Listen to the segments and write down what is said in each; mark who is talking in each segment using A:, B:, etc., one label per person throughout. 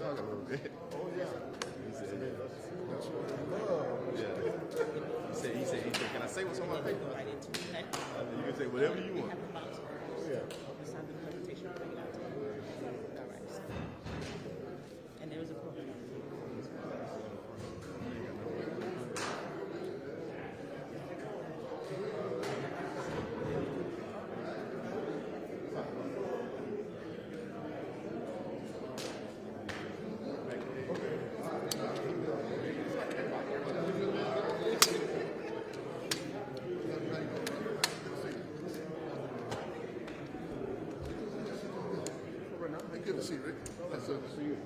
A: talk a little bit.
B: Oh yeah.
A: He said,
B: That's what I love.
A: yeah. He said, can I say what's on my paper?
C: Right into it, okay?
A: You can say whatever you
C: We
A: want.
C: have the box first.
B: Yeah.
C: You sign the presentation, bring it out to you. All right. And there is a program.
B: Good to see you, Rick. Nice to see you.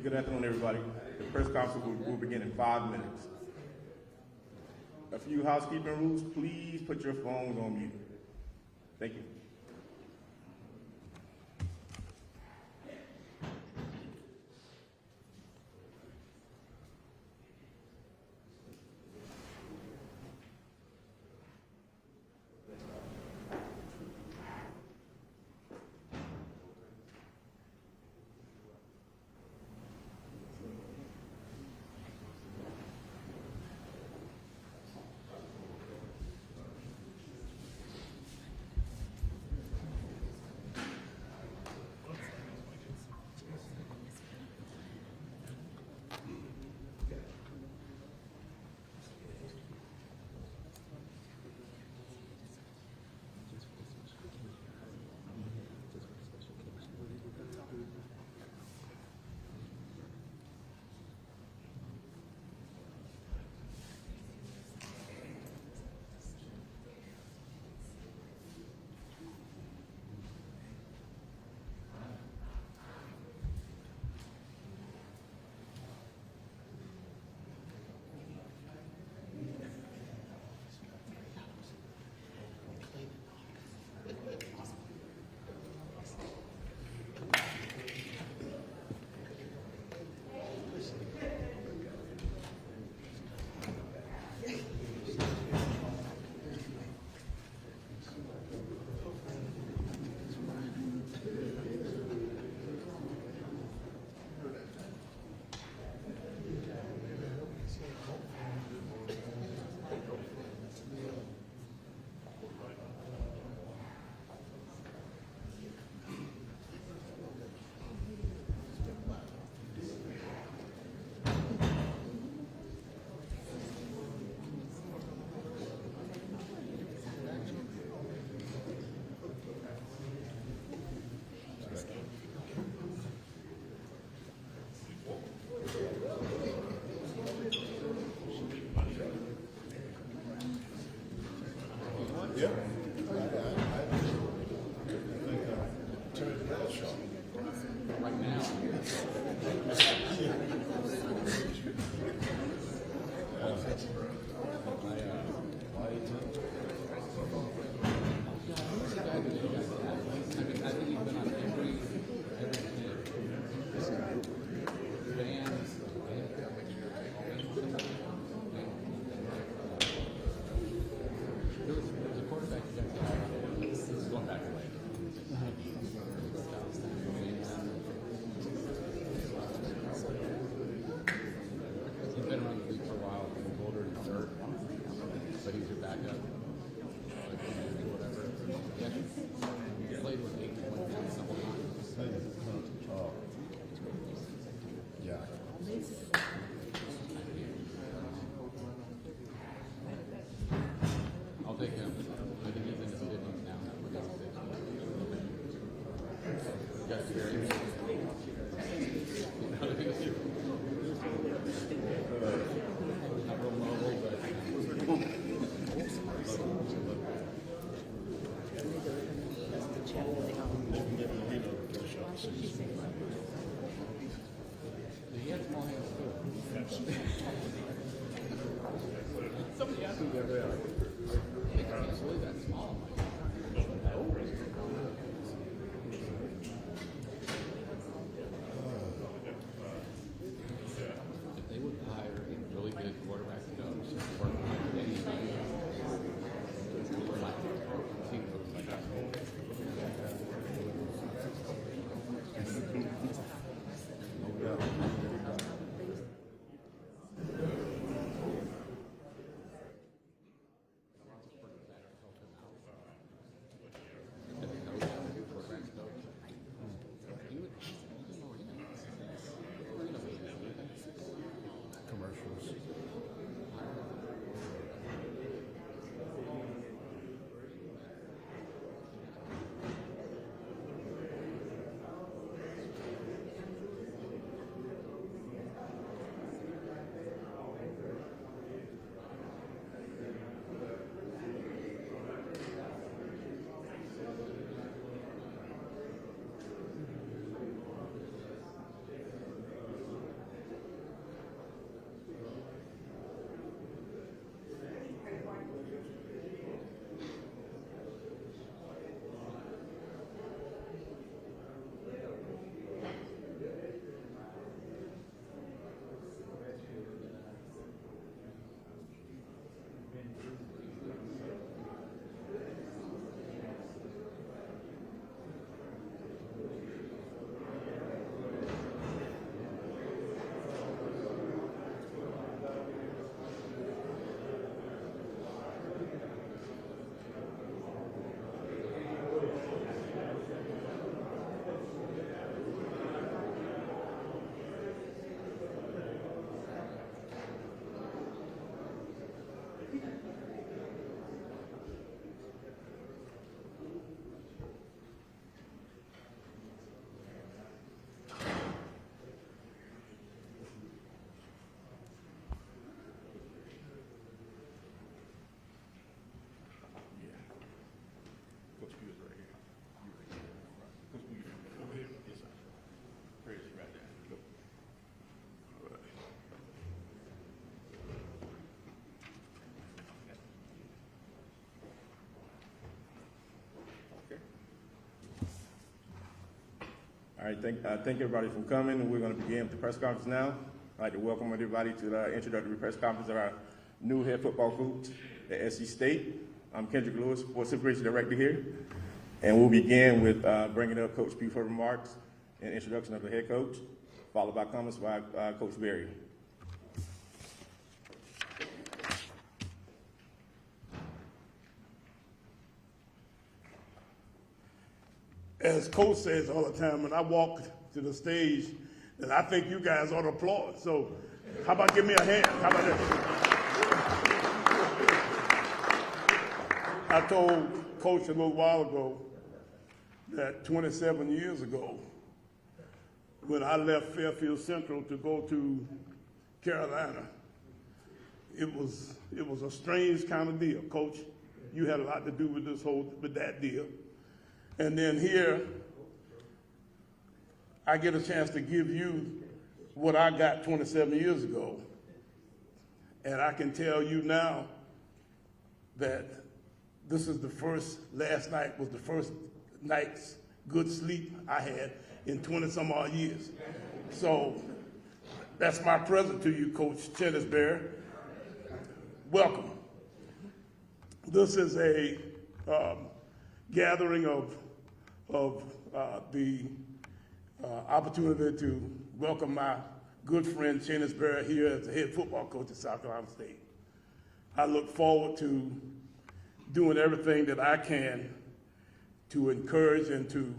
D: Good afternoon, everybody. The press conference will begin in 5 minutes. A few housekeeping rules. Please put your phones on mute. Thank you.
B: Yeah. I turned that shot.
E: I'll take him. I think he's in the 50s now. Got experience. Not real mobile, but he had small hands too. Somebody asked me the other day, I can't believe that small. If they would hire a really good quarterback coach or any team looks like that.
B: Commercials.
D: Coach Pugh is right here. You right here. Coach Pugh, over here. Yes, sir. Praise you right there. Go. All right. Okay. All right, thank everybody for coming. We're going to begin with the press conference now. I'd like to welcome everybody to the introductory press conference of our new head football coach at SC State. I'm Kendrick Lewis, Sports Information Director here. And we'll begin with bringing up Coach Pugh for remarks and introduction of the head coach, followed by comments by Coach Berry.
F: As Coach says all the time, when I walk to the stage, then I think you guys ought to applaud. So how about give me a hand? How about that? I told Coach a little while ago that 27 years ago, when I left Fairfield Central to go to Carolina, it was a strange kind of deal. Coach, you had a lot to do with that deal. And then here, I get a chance to give you what I got 27 years ago. And I can tell you now that last night was the first night's good sleep I had in 20 some odd years. So that's my present to you, Coach Chennis. Welcome. This is a gathering of the opportunity to welcome my good friend Chennis here as the head football coach at South Carolina State. I look forward to doing everything that I can to encourage and to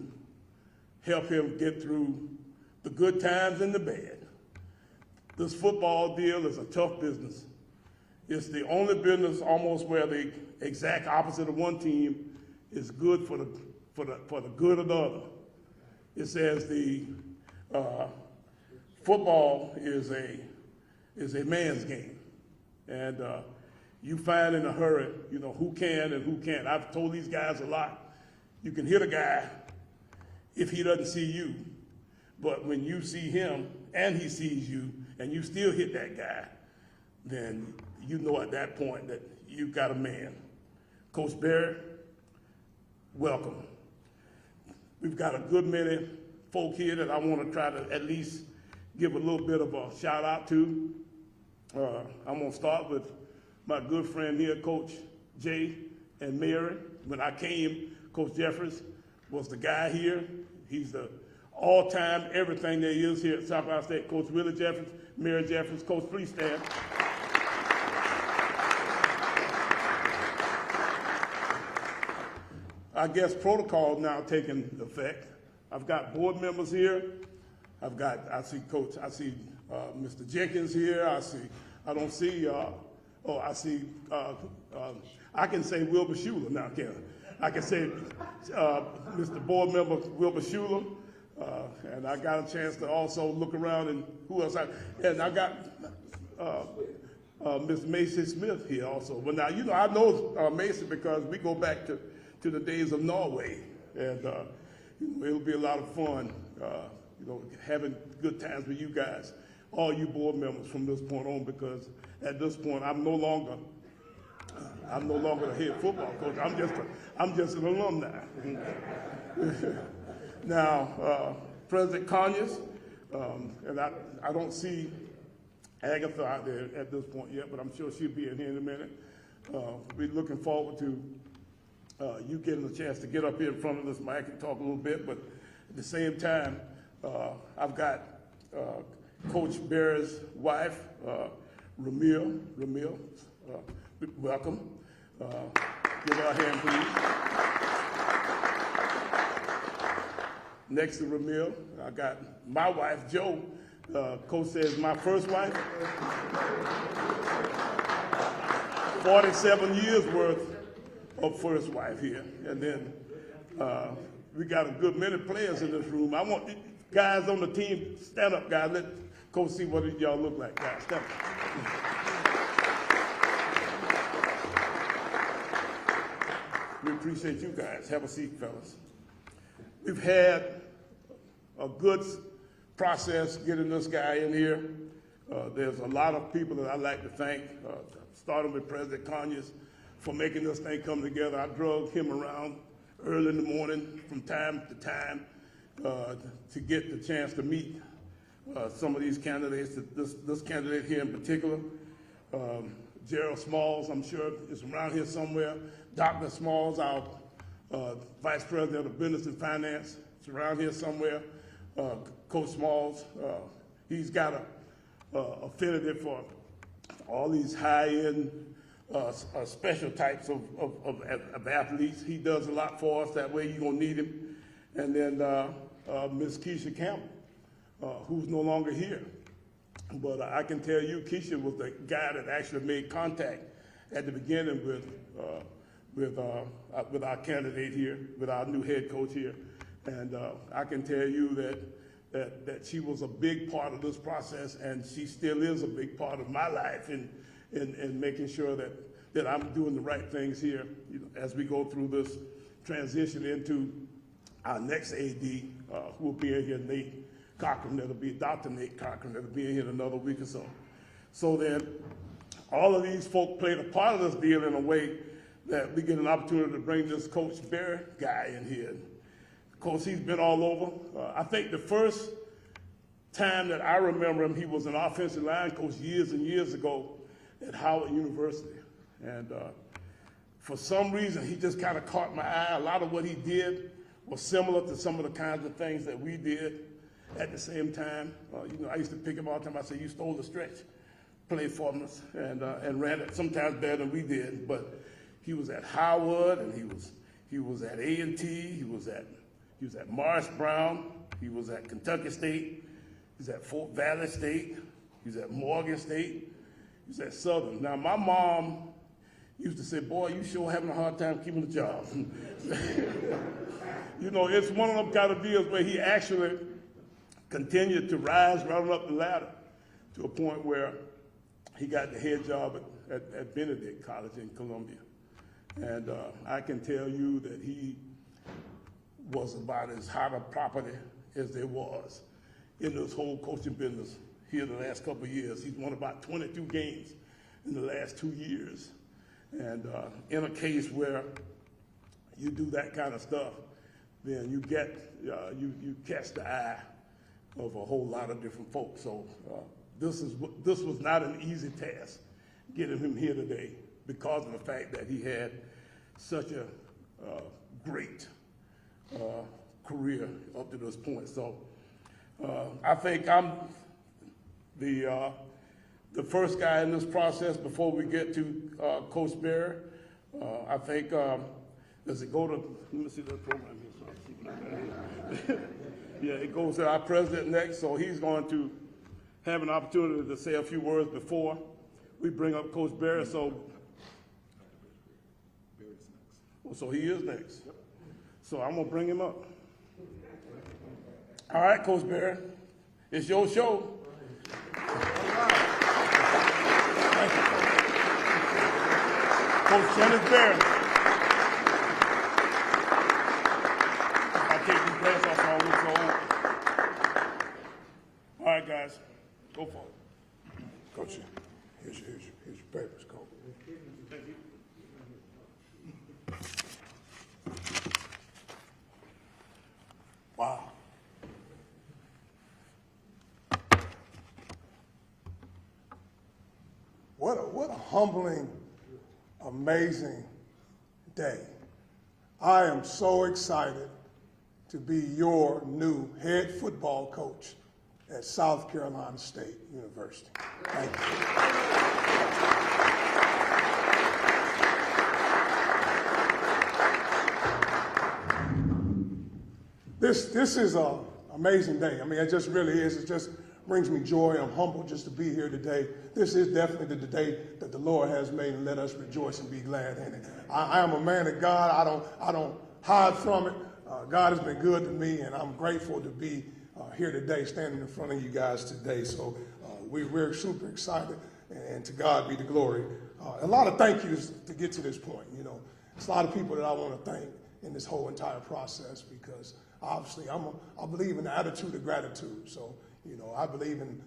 F: help him get through the good times and the bad. This football deal is a tough business. It's the only business almost where the exact opposite of one team is good for the good of the other. It says the football is a man's game, and you find in a hurry, you know, who can and who can't. I've told these guys a lot. You can hit a guy if he doesn't see you, but when you see him and he sees you and you still hit that guy, then you know at that point that you've got a man. Coach Barry, welcome. We've got a good many folk here that I want to try to at least give a little bit of a shout out to. I'm going to start with my good friend here, Coach Jay and Mary. When I came, Coach Jeffries was the guy here. He's the all-time everything there is here at South Carolina State. Coach Willie Jeffries, Mary Jeffries. Coach, please stand. I guess protocol now taking effect. I've got board members here. I see Mr. Jenkins here. I can say Wilbur Schuler now, can I? I can say Mr. Board Member Wilbur Schuler, and I got a chance to also look around and who else and I got Miss Macy Smith here also. But now, you know, I know Macy because we go back to the days of Norway, and it'll be a lot of fun, you know, having good times with you guys, all you board members from this point on, because at this point I'm no longer the head football coach. I'm just an alumni. Now, President Conyers, and I don't see Agatha out there at this point yet, but I'm sure she'll be in here in a minute. We're looking forward to you getting a chance to get up here in front of this mic and talk a little bit, but at the same time, I've got Coach Barry's wife, Ramil, welcome. Give her a hand, please. Next to Ramil, I got my wife, Jo. Coach says my first wife. 47 years worth of first wife here. And then we got a good many players in this room. I want guys on the team, stand up, guys. Let Coach see what y'all look like, guys. Stand up. We appreciate you guys. Have a seat, fellas. We've had a good process getting this guy in here. There's a lot of people that I'd like to thank, starting with President Conyers for making this thing come together. I drug him around early in the morning from time to time to get the chance to meet some of these candidates, this candidate here in particular. Gerald Smalls, I'm sure, is around here somewhere. Dr. Smalls, our Vice President of Business and Finance, is around here somewhere. Coach Smalls, he's got a affinity for all these high-end special types of athletes. He does a lot for us. That way you're going to need him. And then Ms. Keisha Campbell, who's no longer here. But I can tell you, Keisha was the guy that actually made contact at the beginning with our candidate here, with our new head coach here. And I can tell you that she was a big part of this process, and she still is a big part of my life in making sure that I'm doing the right things here, you know, as we go through this transition into our next AD, who will be in here, Nate Cochran. That'll be Dr. Nate Cochran. That'll be in here in another week or so. So then, all of these folk played a part of this deal in a way that we get an opportunity to bring this Coach Berry guy in here. Of course, he's been all over. I think the first time that I remember him, he was an offensive line coach years and years ago at Howard University. And for some reason, he just kind of caught my eye. A lot of what he did was similar to some of the kinds of things that we did at the same time. You know, I used to pick him all the time. I said, you stole the stretch play for us, and ran it sometimes better than we did. But he was at Howard, and he was at A&T, he was at Morris Brown, he was at Kentucky State, he was at Fort Valley State, he was at Morgan State, he was at Southern. Now, my mom used to say, boy, you sure having a hard time keeping the job. You know, it's one of them kind of deals where he actually continued to rise right up the ladder to a point where he got the head job at Benedict College in Columbia. And I can tell you that he was about as hot a property as there was in this whole coaching business here the last couple of years. He's won about 22 games in the last 2 years. And in a case where you do that kind of stuff, then you get, you catch the eye of a whole lot of different folks. So this was not an easy task, getting him here today, because of the fact that he had such a great career up to this point. So I think I'm the first guy in this process before we get to Coach Berry. I think, does it go to, let me see that program here, so I'll see what I got here. Yeah, it goes to our president next, so he's going to have an opportunity to say a few words before we bring up Coach Berry. So he is next. So I'm gonna bring him up. All right, Coach Berry, it's your show. Thank you. Coach Chennis Berry. I'll take these glasses off all week long. All right, guys, go for it.
B: Coach, here's your papers, Coach.
F: Thank you.
B: Wow. What a humbling, amazing day. I am so excited to be your new head football coach at South Carolina State University. Thank you. This is an amazing day. I mean, it just really is. It just brings me joy. I'm humbled just to be here today. This is definitely the day that the Lord has made, and let us rejoice and be glad in it. I am a man of God. I don't hide from it. God has been good to me, and I'm grateful to be here today, standing in front of you guys today. So we're super excited, and to God be the glory. A lot of thank yous to get to this point. You know, it's a lot of people that I want to thank in this whole entire process, because obviously I believe in the attitude of gratitude. So, you know, I believe in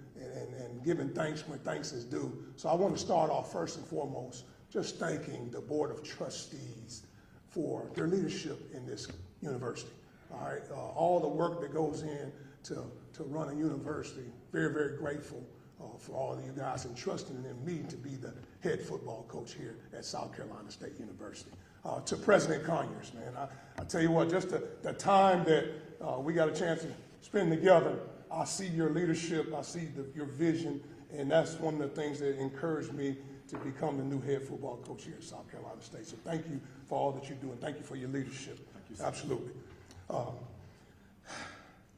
B: giving thanks when thanks is due. So I want to start off first and foremost just thanking the Board of Trustees for their leadership in this university. All right, all the work that goes in to run a university. Very, very grateful for all of you guys entrusting in me to be the head football coach here at South Carolina State University. To President Conyers, man, I tell you what, just the time that we got a chance to spend together, I see your leadership, I see your vision, and that's one of the things that encouraged me to become the new head football coach here at South Carolina State. So thank you for all that you do, and thank you for your leadership. Thank you, absolutely.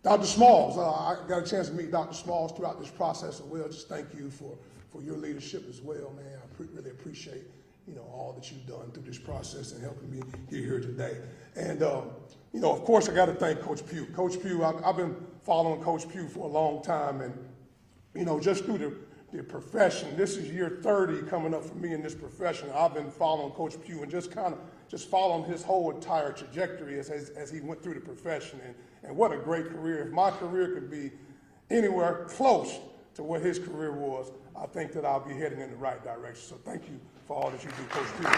B: Dr. Smalls, I got a chance to meet Dr. Smalls throughout this process as well. Just thank you for your leadership as well, man. I really appreciate, you know, all that you've done through this process and helping me get here today. And, you know, of course, I got to thank Coach Pugh. Coach Pugh, I've been following Coach Pugh for a long time, and, you know, just through the profession, this is year 30 coming up for me in this profession. I've been following Coach Pugh and just following his whole entire trajectory as he went through the profession. And what a great career. If my career could be anywhere close to what his career was, I think that I'll be heading in the right direction. So thank you for all that you do, Coach Peter.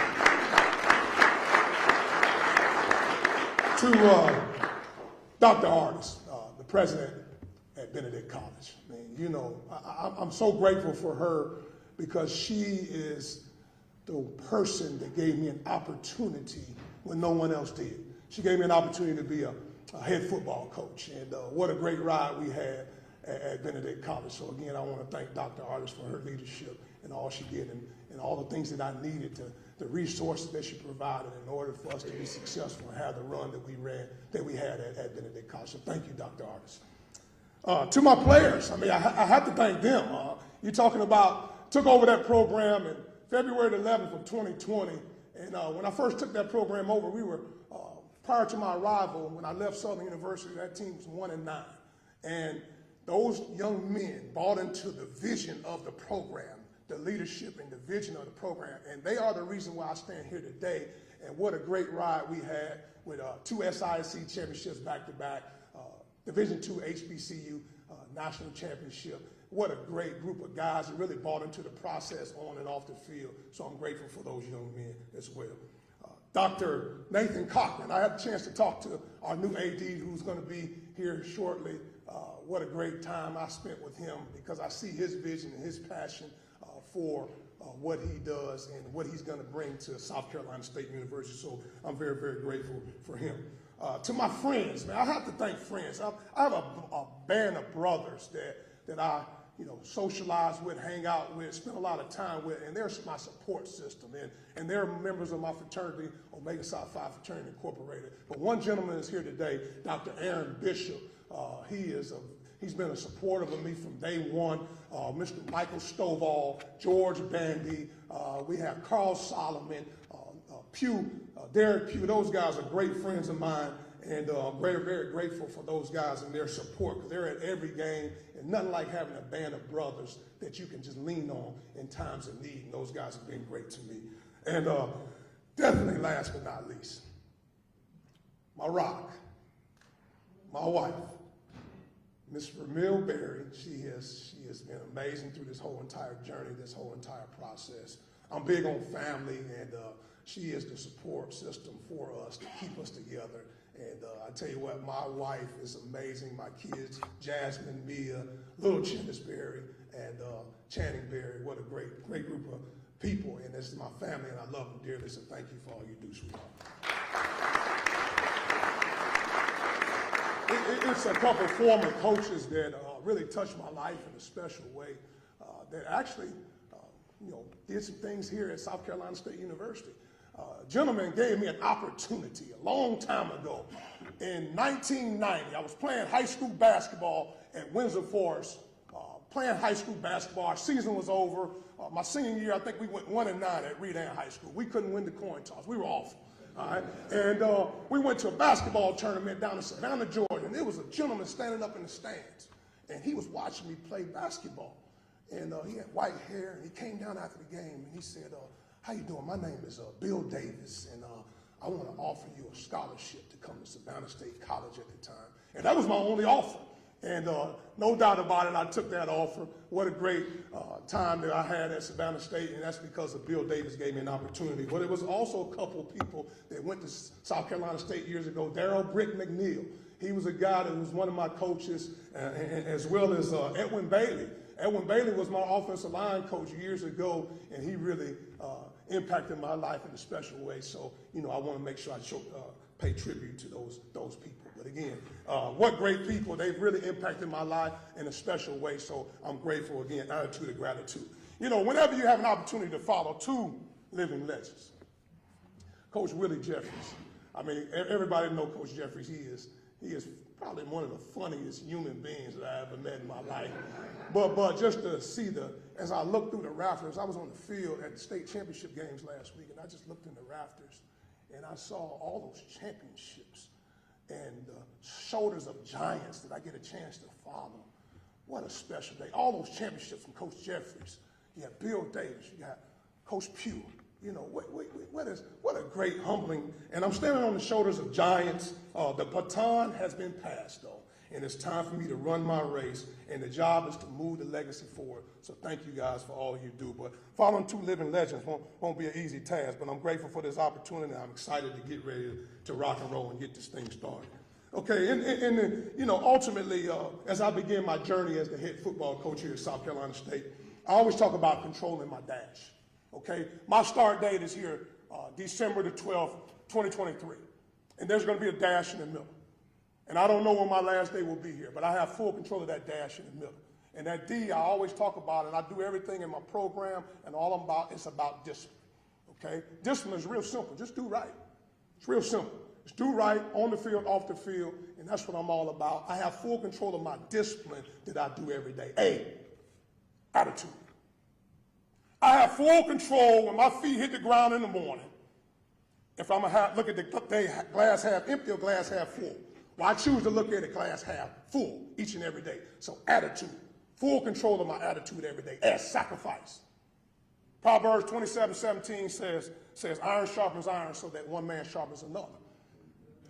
B: To Dr. Artis, the president at Benedict College. I mean, you know, I'm so grateful for her because she is the person that gave me an opportunity when no one else did. She gave me an opportunity to be a head football coach, and what a great ride we had at Benedict College. So again, I want to thank Dr. Artis for her leadership and all she did, and all the things that I needed, the resources that she provided in order for us to be successful and have the run that we had at Benedict College. So thank you, Dr. Artis. To my players, I mean, I have to thank them. You're talking about, took over that program in February 11th of 2020, and when I first took that program over, we were, prior to my arrival, when I left Southern University, that team was 1-9. And those young men bought into the vision of the program, the leadership and the vision of the program, and they are the reason why I stand here today. And what a great ride we had with 2 SISC championships back-to-back, Division II HBCU national championship. What a great group of guys that really bought into the process on and off the field. So I'm grateful for those young men as well. Dr. Nathan Cochran, I had a chance to talk to our new AD who's going to be here shortly. What a great time I spent with him because I see his vision and his passion for what he does and what he's going to bring to South Carolina State University. So I'm very, very grateful for him. To my friends, man, I have to thank friends. I have a band of brothers that I socialize with, hang out with, spend a lot of time with, and they're my support system. And they're members of my fraternity, Omega Psi Phi Fraternity Incorporated. But one gentleman is here today, Dr. Aaron Bishop. He's been a supporter of me from day one. Mr. Michael Stovall, George Bandy, we have Carl Solomon, Derek Pugh. Those guys are great friends of mine, and I'm very, very grateful for those guys and their support because they're at every game, and nothing like having a band of brothers that you can just lean on in times of need, and those guys have been great to me. And definitely last but not least, my rock, my wife, Miss Ramil Berry. She has been amazing through this whole entire journey, this whole entire process. I'm big on family, and she is the support system for us to keep us together. And I tell you what, my wife is amazing. My kids, Jasmine, Mia, little Chennis Berry, and Channing Berry. What a great group of people. And this is my family, and I love them dearly. So thank you for all you do, sweetheart. It's a couple former coaches that really touched my life in a special way that actually, did some things here at South Carolina State University. A gentleman gave me an opportunity a long time ago. In 1990, I was playing high school basketball at Windsor Forest, playing high school basketball. Our season was over. My senior year, I think we went 1-9 at Redan High School. We couldn't win the coin toss. We were awful. All right? And we went to a basketball tournament down in Savannah, Georgia, and there was a gentleman standing up in the stands, and he was watching me play basketball. And he had white hair, and he came down after the game, and he said, how you doing? My name is Bill Davis, and I want to offer you a scholarship to come to Savannah State College at the time. And that was my only offer. And no doubt about it, I took that offer. What a great time that I had at Savannah State, and that's because of Bill Davis gave me an opportunity. But it was also a couple of people that went to South Carolina State years ago. Darrell Brick McNeil. He was a guy that was one of my coaches, as well as Edwin Bailey. Edwin Bailey was my offensive line coach years ago, and he really impacted my life in a special way. So, I want to make sure I pay tribute to those people. But again, what great people. They've really impacted my life in a special way. So I'm grateful again, attitude of gratitude. Whenever you have an opportunity to follow two living legends, Coach Willie Jeffries. I mean, everybody knows Coach Jeffries. He is probably one of the funniest human beings that I ever met in my life. But just to see as I looked through the rafters, I was on the field at the state championship games last week, and I just looked in the rafters, and I saw all those championships and the shoulders of giants that I get a chance to follow. What a special day. All those championships from Coach Jeffries. You got Bill Davis, you got Coach Pugh. What a great humbling. And I'm standing on the shoulders of giants. The baton has been passed, though. And it's time for me to run my race, and the job is to move the legacy forward. So thank you guys for all you do. But following two living legends won't be an easy task, but I'm grateful for this opportunity. I'm excited to get ready to rock and roll and get this thing started. Okay, and ultimately, as I begin my journey as the head football coach here at South Carolina State, I always talk about controlling my dash. Okay, my start date is here, December the 12th, 2023, and there's going to be a dash in the middle. And I don't know when my last day will be here, but I have full control of that dash in the middle. And that D, I always talk about, and I do everything in my program, and all I'm about is about discipline. Okay, discipline is real simple. Just do right. It's real simple. Just do right on the field, off the field, and that's what I'm all about. I have full control of my discipline that I do every day. A, attitude. I have full control when my feet hit the ground in the morning. If I'm gonna look at the glass half empty or glass half full. Well, I choose to look at it glass half full each and every day. So attitude, full control of my attitude every day. S, sacrifice. Proverbs 27:17 says iron sharpens iron so that one man sharpens another.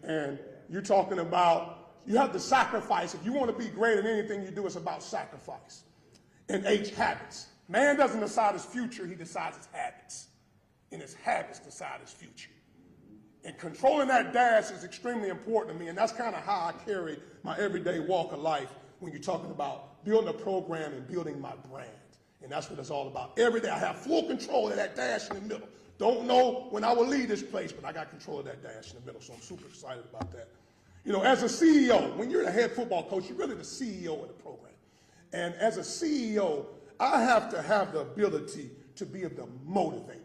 B: And you're talking about, you have to sacrifice. If you want to be great in anything you do, it's about sacrifice. And H, habits. Man doesn't decide his future, he decides his habits. And his habits decide his future. And controlling that dash is extremely important to me, and that's kind of how I carry my everyday walk of life when you're talking about building a program and building my brand. And that's what it's all about. Every day I have full control of that dash in the middle. Don't know when I will leave this place, but I got control of that dash in the middle, so I'm super excited about that. You know, as a CEO, when you're the head football coach, you're really the CEO of the program. And as a CEO, I have to have the ability to be able to motivate.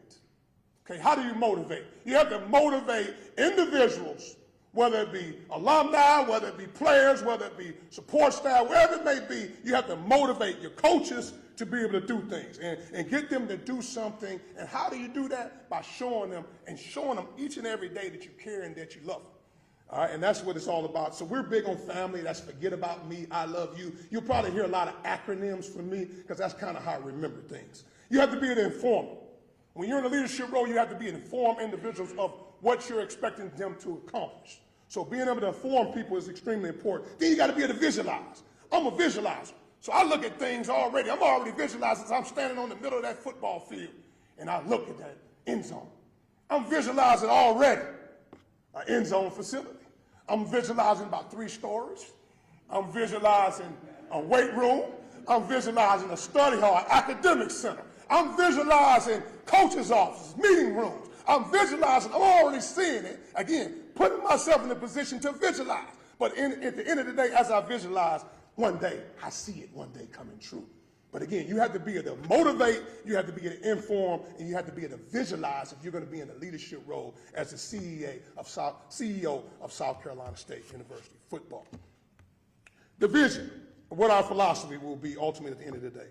B: Okay, how do you motivate? You have to motivate individuals, whether it be alumni, whether it be players, whether it be support staff, wherever it may be. You have to motivate your coaches to be able to do things and get them to do something. And how do you do that? By showing them each and every day that you care and that you love them. All right, and that's what it's all about. So we're big on family. That's forget about me, I love you. You'll probably hear a lot of acronyms from me because that's kind of how I remember things. You have to be an informer. When you're in a leadership role, you have to be informed individuals of what you're expecting them to accomplish. So being able to inform people is extremely important. Then you got to be able to visualize. I'm a visualizer. So I look at things already. I'm already visualizing. So I'm standing on the middle of that football field, and I look at that end zone. I'm visualizing already an end zone facility. I'm visualizing about 3 stories. I'm visualizing a weight room. I'm visualizing a study hall, academic center. I'm visualizing coaches' offices, meeting rooms. I'm already seeing it. Again, putting myself in a position to visualize. But at the end of the day, as I visualize, one day, I see it one day coming true. But again, you have to be able to motivate, you have to be able to inform, and you have to be able to visualize if you're going to be in a leadership role as the CEO of South Carolina State University football. The vision, what our philosophy will be ultimately at the end of the day.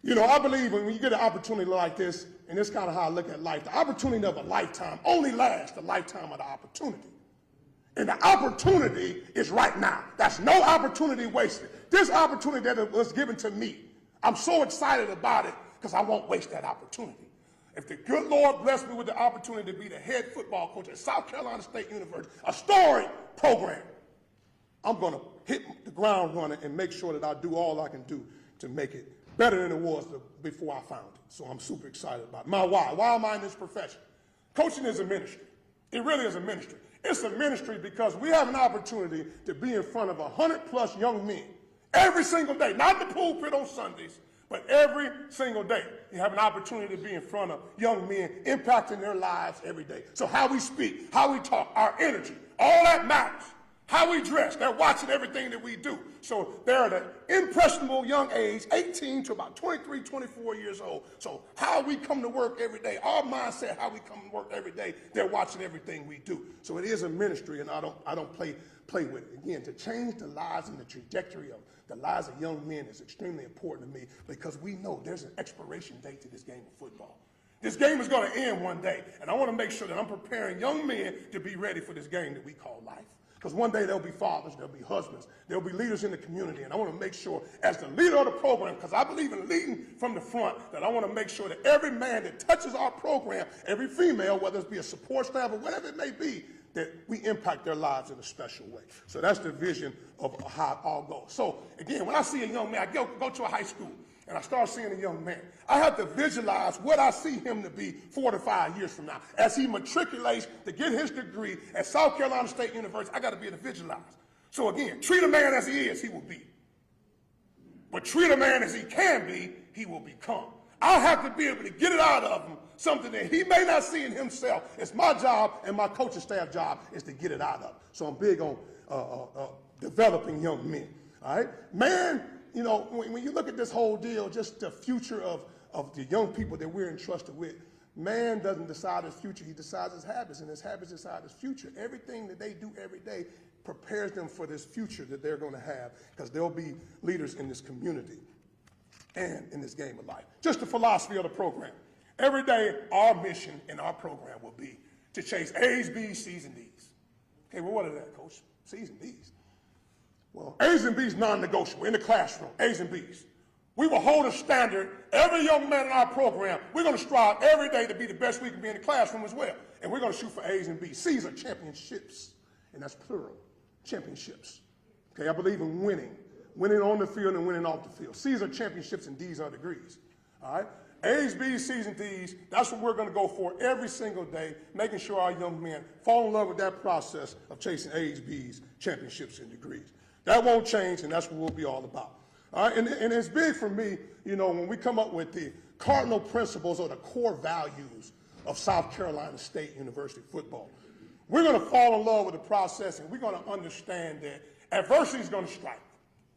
B: You know, I believe when you get an opportunity like this, and this is kind of how I look at life, the opportunity of a lifetime only lasts the lifetime of the opportunity. And the opportunity is right now. That's no opportunity wasted. This opportunity that was given to me, I'm so excited about it because I won't waste that opportunity. If the good Lord blessed me with the opportunity to be the head football coach at South Carolina State University, a storied program, I'm going to hit the ground running and make sure that I do all I can do to make it better than it was before I found it. So I'm super excited about it. My why. Why am I in this profession? Coaching is a ministry. It really is a ministry. It's a ministry because we have an opportunity to be in front of 100+ young men every single day, not the pulpit on Sundays, but every single day. You have an opportunity to be in front of young men, impacting their lives every day. So how we speak, how we talk, our energy, all that matters. How we dress, they're watching everything that we do. So they're at an impressionable young age, 18 to about 23, 24 years old. So how we come to work every day, our mindset, how we come to work every day, they're watching everything we do. So it is a ministry, and I don't play with it. Again, to change the lives and the trajectory of the lives of young men is extremely important to me because we know there's an expiration date to this game of football. This game is going to end one day, and I want to make sure that I'm preparing young men to be ready for this game that we call life. Because one day there'll be fathers, there'll be husbands, there'll be leaders in the community, and I want to make sure as the leader of the program, because I believe in leading from the front, that I want to make sure that every man that touches our program, every female, whether it be a support staff or whatever it may be, that we impact their lives in a special way. So that's the vision of how it all goes. So again, when I see a young man, I go to a high school and I start seeing a young man, I have to visualize what I see him to be 4 to 5 years from now. As he matriculates to get his degree at South Carolina State University, I got to be able to visualize. So again, treat a man as he is, he will be. But treat a man as he can be, he will become. I have to be able to get it out of him, something that he may not see in himself. It's my job and my coaching staff job is to get it out of him. So I'm big on developing young men. All right, man. You know, when you look at this whole deal, just the future of the young people that we're entrusted with, man doesn't decide his future, he decides his habits, and his habits decide his future. Everything that they do every day prepares them for this future that they're going to have, because they'll be leaders in this community and in this game of life. Just the philosophy of the program. Every day, our mission in our program will be to chase A's, B's, C's, and D's. Okay, well, what are that, Coach? C's and D's. Well, A's and B's non-negotiable in the classroom, A's and B's. We will hold a standard. Every young man in our program, we're going to strive every day to be the best we can be in the classroom as well. And we're going to shoot for A's and B's. C's are championships, and that's plural, championships. Okay, I believe in winning on the field and winning off the field. C's are championships and D's are degrees. All right? A's, B's, C's, and D's, that's what we're going to go for every single day, making sure our young men fall in love with that process of chasing A's, B's, championships, and degrees. That won't change, and that's what we'll be all about. All right? And it's big for me, you know, when we come up with the cardinal principles or the core values of South Carolina State University football. We're going to fall in love with the process, and we're going to understand that adversity is going to strike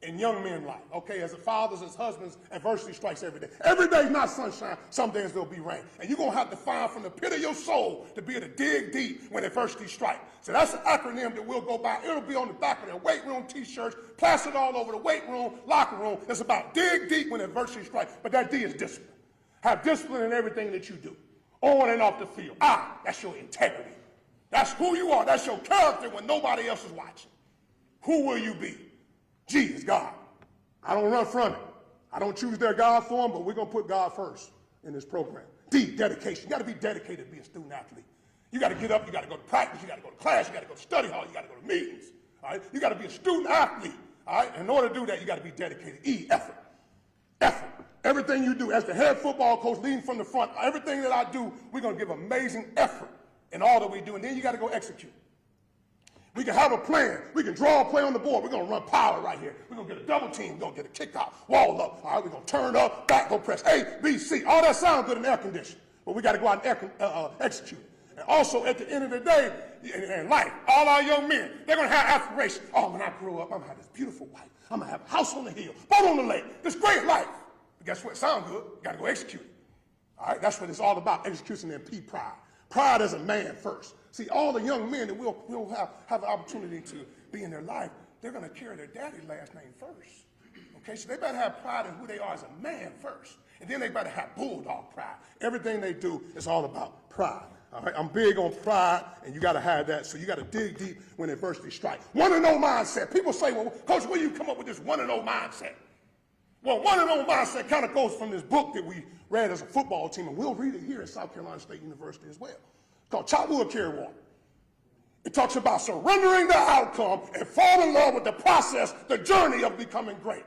B: in young men's life. Okay, as fathers, as husbands, adversity strikes every day. Every day is not sunshine. Some days there'll be rain. And you're going to have to find from the pit of your soul to be able to dig deep when adversity strikes. So that's an acronym that we'll go by. It'll be on the back of their weight room T-shirts, plastered all over the weight room, locker room. It's about dig deep when adversity strikes. But that D is discipline. Have discipline in everything that you do, on and off the field. That's your integrity. That's who you are. That's your character when nobody else is watching. Who will you be? G is God. I don't run from it. I don't choose their God for them, but we're going to put God first in this program. D, dedication. You got to be dedicated to be a student athlete. You got to get up, you got to go to practice, you got to go to class, you got to go to study hall, you got to go to meetings. All right? You got to be a student athlete. All right? In order to do that, you got to be dedicated. E, effort. Effort. Everything you do, as the head football coach leading from the front, everything that I do, we're going to give amazing effort in all that we do, and then you got to go execute. We can have a plan. We can draw a play on the board. We're going to run power right here. We're going to get a double team. We're going to get a kick out, wall up. All right, we're going to turn up, back, go press A, B, C. All that sounds good in air conditioning, but we got to go out and execute it. And also, at the end of the day, in life, all our young men, they're going to have aspirations. Oh, when I grow up, I'm going to have this beautiful wife. I'm going to have a house on the hill, boat on the lake, this great life. But guess what? It sounds good. You got to go execute it. All right, that's what it's all about, execution and P, pride. Pride as a man first. See, all the young men that we'll have an opportunity to be in their life, they're going to carry their daddy's last name first. Okay, so they better have pride in who they are as a man first. And then they better have bulldog pride. Everything they do is all about pride. All right, I'm big on pride, and you got to have that. So you got to dig deep when adversity strikes. 1-0 mindset. People say, well, Coach, where do you come up with this 1-0 mindset? Well, 1-0 mindset kind of goes from this book that we read as a football team, and we'll read it here at South Carolina State University as well. It's called Chop Wood, Carry Water. It talks about surrendering the outcome and fall in love with the process, the journey of becoming great.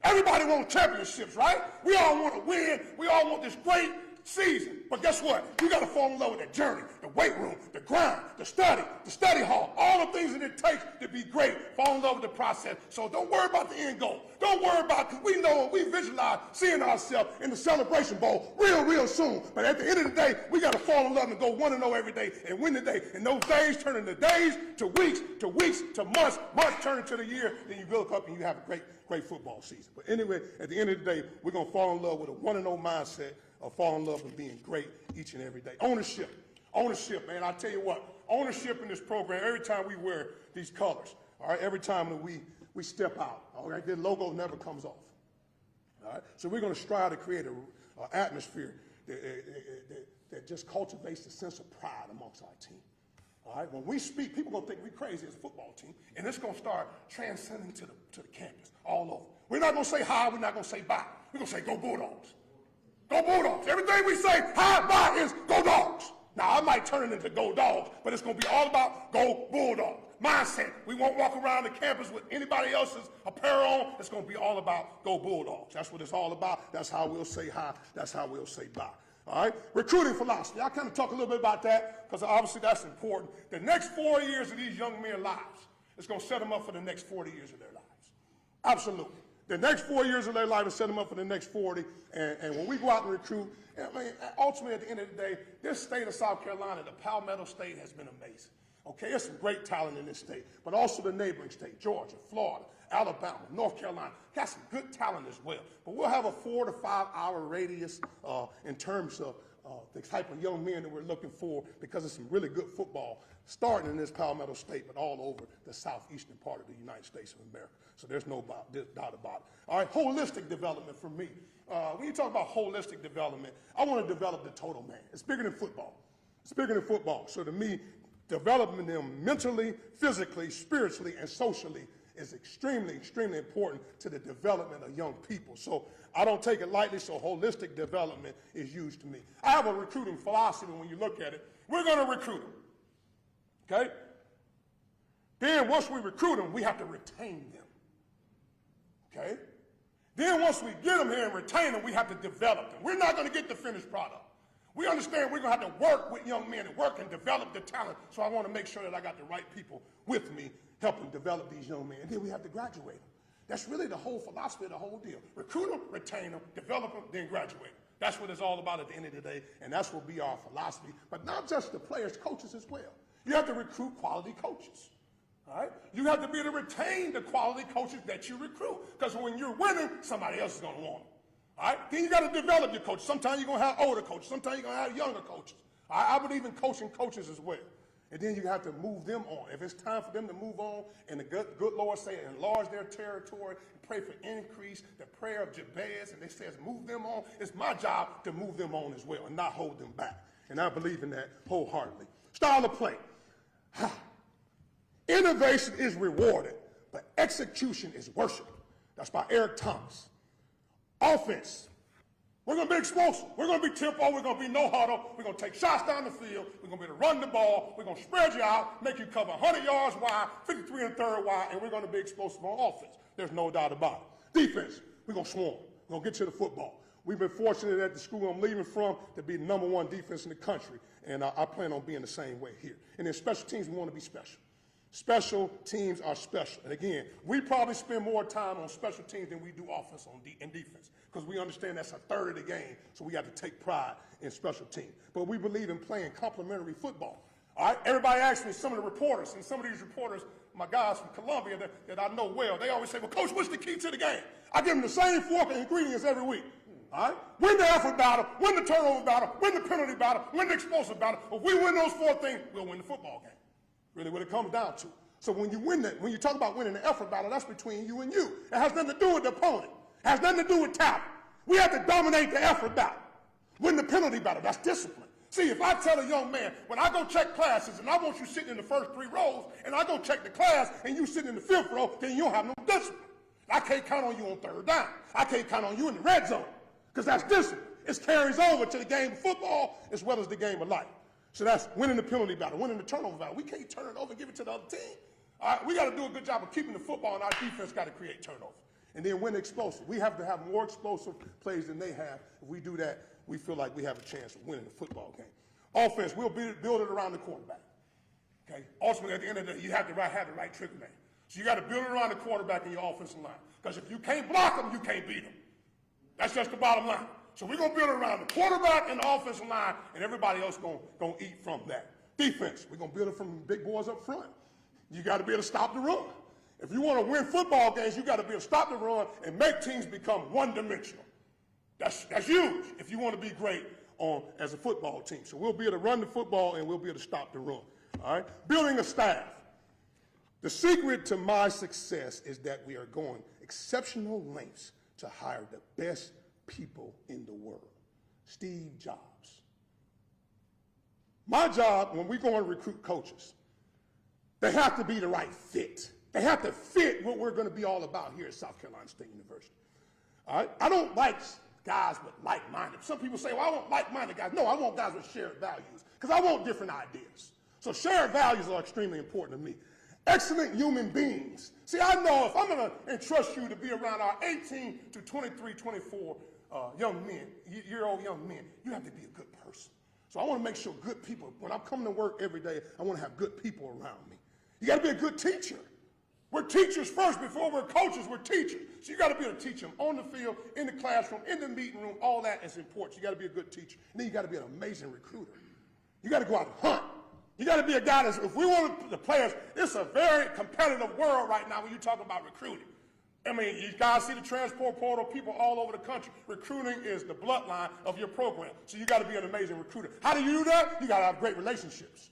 B: Everybody wants championships, right? We all want to win. We all want this great season. But guess what? You got to fall in love with the journey, the weight room, the grind, the study hall, all the things that it takes to be great. Fall in love with the process. So don't worry about the end goal. Don't worry about, because we know and we visualize seeing ourselves in the Celebration Bowl real soon. But at the end of the day, we got to fall in love and go 1-0 every day and win the day. And those days turn into days, to weeks, to months turn into the year. Then you look up and you have a great football season. But anyway, at the end of the day, we're going to fall in love with a 1-0 mindset of fall in love with being great each and every day. Ownership, man. I tell you what, ownership in this program, every time we wear these colors, all right, every time that we step out, all right, the logo never comes off. All right, so we're going to strive to create an atmosphere that just cultivates the sense of pride amongst our team. All right, when we speak, people are going to think we're crazy as a football team, and it's going to start transcending to the campus all over. We're not going to say hi, we're not going to say bye. We're going to say go Bulldogs. Go Bulldogs. Everything we say, hi, bye, is go Dogs. Now, I might everybody turning into Go Dogs, but it's going to be all about Go Bulldogs. Mindset. We won't walk around the campus with anybody else's apparel on. It's going to be all about Go Bulldogs. That's what it's all about. That's how we'll say hi. That's how we'll say bye. All right? Recruiting philosophy. I'll kind of talk a little bit about that because obviously that's important. The next 4 years of these young men's lives is going to set them up for the next 40 years of their lives. Absolutely. The next 4 years of their life will set them up for the next 40. And when we go out and recruit, I mean, ultimately at the end of the day, this state of South Carolina, the Palmetto State, has been amazing. Okay, there's some great talent in this state, but also the neighboring state, Georgia, Florida, Alabama, North Carolina, got some good talent as well. But we'll have a 4 to 5 hour radius in terms of the type of young men that we're looking for because of some really good football starting in this Palmetto State, but all over the southeastern part of the United States of America. So there's no doubt about it. All right, holistic development for me. When you talk about holistic development, I want to develop the total man. It's bigger than football. It's bigger than football. So to me, developing them mentally, physically, spiritually, and socially is extremely, extremely important to the development of young people. So I don't take it lightly, so holistic development is huge to me. I have a recruiting philosophy when you look at it. We're going to recruit them, okay? Then once we recruit them, we have to retain them, okay? Then once we get them here and retain them, we have to develop them. We're not going to get the finished product. We understand we're going to have to work with young men and work and develop the talent. So I want to make sure that I got the right people with me helping develop these young men. And then we have to graduate them. That's really the whole philosophy of the whole deal. Recruit them, retain them, develop them, then graduate them. That's what it's all about at the end of the day, and that's what will be our philosophy. But not just the players, coaches as well. You have to recruit quality coaches. All right? You have to be able to retain the quality coaches that you recruit. Because when you're winning, somebody else is going to want them. All right? Then you got to develop your coaches. Sometimes you're going to have older coaches. Sometimes you're going to have younger coaches. I believe in coaching coaches as well. And then you have to move them on. If it's time for them to move on, and the good Lord say enlarge their territory, and pray for increase, the prayer of Jabez, and it says move them on, it's my job to move them on as well and not hold them back. And I believe in that wholeheartedly. Style of play. Innovation is rewarded, but execution is worship. That's by Eric Thomas. Offense. We're going to be explosive. We're going to be tempo. We're going to be no huddle. We're going to take shots down the field. We're going to be able to run the ball. We're going to spread you out, make you cover 100 yards wide, 53 and a third wide, and we're going to be explosive on offense. There's no doubt about it. Defense. We're going to swarm. We're going to get to the football. We've been fortunate at the school I'm leaving from to be the #1 defense in the country, and I plan on being the same way here. And in special teams, we want to be special. Special teams are special. And again, we probably spend more time on special teams than we do offense and defense because we understand that's a third of the game, so we got to take pride in special teams. But we believe in playing complementary football. All right? Everybody asks me, some of the reporters, and some of these reporters, my guys from Columbia that I know well, they always say, well, Coach, what's the key to the game? I give them the same 4 ingredients every week. All right? Win the effort battle, win the turnover battle, win the penalty battle, win the explosive battle. If we win those 4 things, we'll win the football game. Really what it comes down to. So when you win that, when you talk about winning the effort battle, that's between you and you. It has nothing to do with the opponent. It has nothing to do with talent. We have to dominate the effort battle. Win the penalty battle, that's discipline. See, if I tell a young man, when I go check classes and I want you sitting in the first 3 rows and I go check the class and you sitting in the 5th row, then you don't have no discipline. I can't count on you on 3rd down. I can't count on you in the red zone because that's discipline. It carries over to the game of football as well as the game of life. So that's winning the penalty battle, winning the turnover battle. We can't turn it over and give it to the other team. All right, we got to do a good job of keeping the football, and our defense got to create turnover. And then win explosive. We have to have more explosive plays than they have. If we do that, we feel like we have a chance of winning the football game. Offense, we'll build it around the quarterback. Okay? Ultimately, at the end of the day, you have to have the right trick man. So you got to build it around the quarterback in your offensive line. Because if you can't block them, you can't beat them. That's just the bottom line. So we're going to build it around the quarterback and the offensive line, and everybody else going to eat from that. Defense, we're going to build it from big boys up front. You got to be able to stop the run. If you want to win football games, you got to be able to stop the run and make teams become one-dimensional. That's huge if you want to be great as a football team. So we'll be able to run the football and we'll be able to stop the run. All right? Building a staff. The secret to my success is that we are going exceptional lengths to hire the best people in the world. Steve Jobs. My job, when we go and recruit coaches, they have to be the right fit. They have to fit what we're going to be all about here at South Carolina State University. All right? I don't like guys with like-minded. Some people say, well, I want like-minded guys. No, I want guys with shared values because I want different ideas. So shared values are extremely important to me. Excellent human beings. See, I know if I'm going to entrust you to be around our 18 to 23, 24 young men, year-old young men, you have to be a good person. So I want to make sure good people, when I'm coming to work every day, I want to have good people around me. You got to be a good teacher. We're teachers first. Before we're coaches, we're teachers. So you got to be able to teach them on the field, in the classroom, in the meeting room. All that is important. You got to be a good teacher. And then you got to be an amazing recruiter. You got to go out and hunt. You got to be a guy that's, if we want the players, it's a very competitive world right now when you talk about recruiting. I mean, you guys see the transport portal, people all over the country. Recruiting is the bloodline of your program. So you got to be an amazing recruiter. How do you do that? You got to have great relationships.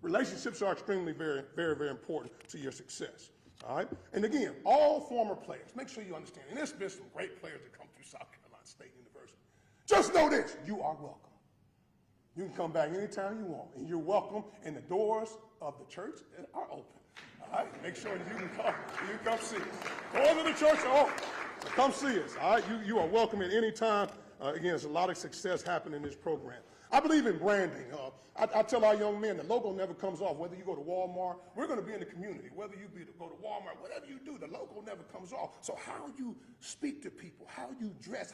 B: Relationships are extremely very, very, very important to your success. All right? And again, all former players, make sure you understand, and there's been some great players that come through South Carolina State University. Just know this, you are welcome. You can come back anytime you want, and you're welcome, and the doors of the church are open. All right? Make sure that you can come see us. Doors of the church are open. So come see us. All right? You are welcome at any time. Again, there's a lot of success happening in this program. I believe in branding. I tell our young men, the logo never comes off. Whether you go to Walmart, we're going to be in the community. Whether you go to Walmart, whatever you do, the logo never comes off. So how you speak to people, how you dress,